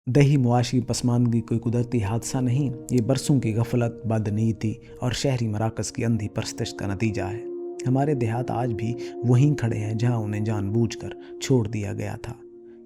दही मुआशी पसमानदगी कोई कुदरती हादसा नहीं, ये बरसों की गफलत, बदनीति और शहरी मराकज़ की अंधी परस्तिश का नतीजा है। हमारे देहात आज भी वहीं खड़े हैं जहां उन्हें जानबूझकर छोड़ दिया गया था।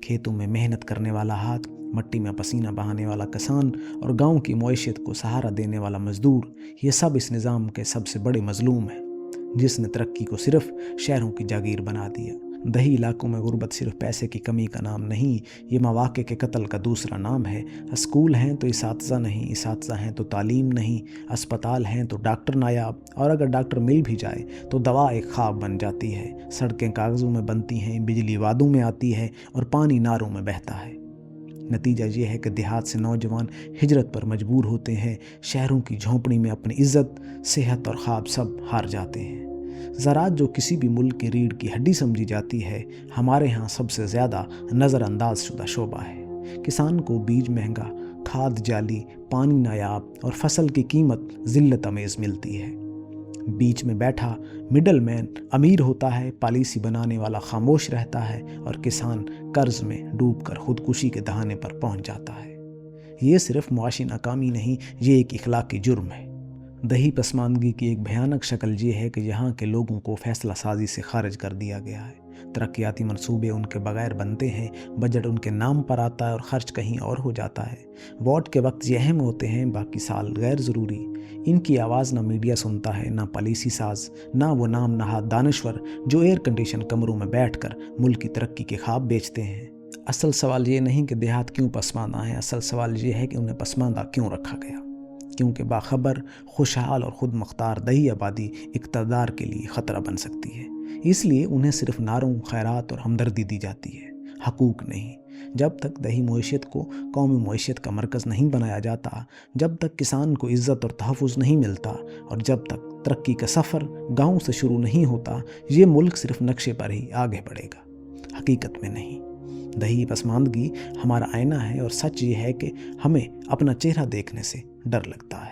खेतों में मेहनत करने वाला हाथ, मट्टी में पसीना बहाने वाला किसान और गांव की मईशत को सहारा देने वाला मजदूर, ये सब इस निज़ाम के सबसे बड़े मजलूम हैं, जिसने तरक्की को सिर्फ शहरों की जागीर बना दिया। दही इलाकों में गुर्बत सिर्फ पैसे की कमी का नाम नहीं, ये मौक़े के कत्ल का दूसरा नाम है। स्कूल हैं तो इसातिज़ा नहीं, इसातिज़ा हैं तो तालीम नहीं, अस्पताल हैं तो डॉक्टर नायाब, और अगर डॉक्टर मिल भी जाए तो दवा एक ख्वाब बन जाती है। सड़कें कागज़ों में बनती हैं, बिजली वादों में आती है और पानी नारों में बहता है। नतीजा ये है कि देहात से नौजवान हिजरत पर मजबूर होते हैं, शहरों की झोंपड़ी में अपनी इज़्ज़त, सेहत और ख्वाब सब हार जाते हैं। ज़राअत जो किसी भी मुल्क की रीढ़ की हड्डी समझी जाती है, हमारे यहाँ सबसे ज़्यादा नज़रअंदाज शुदा शोबा है। किसान को बीज महंगा, खाद जाली, पानी नायाब और फसल की कीमत ज़िल्लत अमेज़ मिलती है। बीच में बैठा मिडल मैन अमीर होता है, पॉलिसी बनाने वाला खामोश रहता है और किसान कर्ज में डूबकर खुदकुशी के दहाने पर पहुंच जाता है। ये सिर्फ मुआशी नाकामी नहीं, ये एक इखलाकी जुर्म है। दही पसमानदगी की एक भयानक शक्ल ये है कि यहाँ के लोगों को फैसला साजी से खारिज कर दिया गया है। तरक्याती मंसूबे उनके बगैर बनते हैं, बजट उनके नाम पर आता है और खर्च कहीं और हो जाता है। वोट के वक्त ये अहम होते हैं, बाकी साल गैर ज़रूरी। इनकी आवाज़ ना मीडिया सुनता है, ना पॉलिसी साज, ना वो नाम नहाद दानश्वर जो एयर कंडीशन कमरों में बैठकर मुल्क की तरक्की के ख्वाब बेचते हैं। असल सवाल ये नहीं कि देहात क्यों पसमानदा है, असल सवाल ये है कि उन्हें पसमानदा क्यों रखा गया। क्योंकि बाखबर, खुशहाल और ख़ुद मुख्तार दही आबादी इक़्तिदार के लिए ख़तरा बन सकती है। इसलिए उन्हें सिर्फ नारों, खैरात और हमदर्दी दी जाती है, हकूक़ नहीं। जब तक दही मईशत को कौमी मईशत का मरकज़ नहीं बनाया जाता, जब तक किसान को इज़्ज़त और तहफ़्फ़ुज़ नहीं मिलता और जब तक तरक्की का सफ़र गाँव से शुरू नहीं होता, ये मुल्क सिर्फ नक्शे पर ही आगे बढ़ेगा, हकीकत में नहीं। दही पसमानदगी हमारा आईना है और सच ये है कि हमें अपना चेहरा देखने से डर लगता है।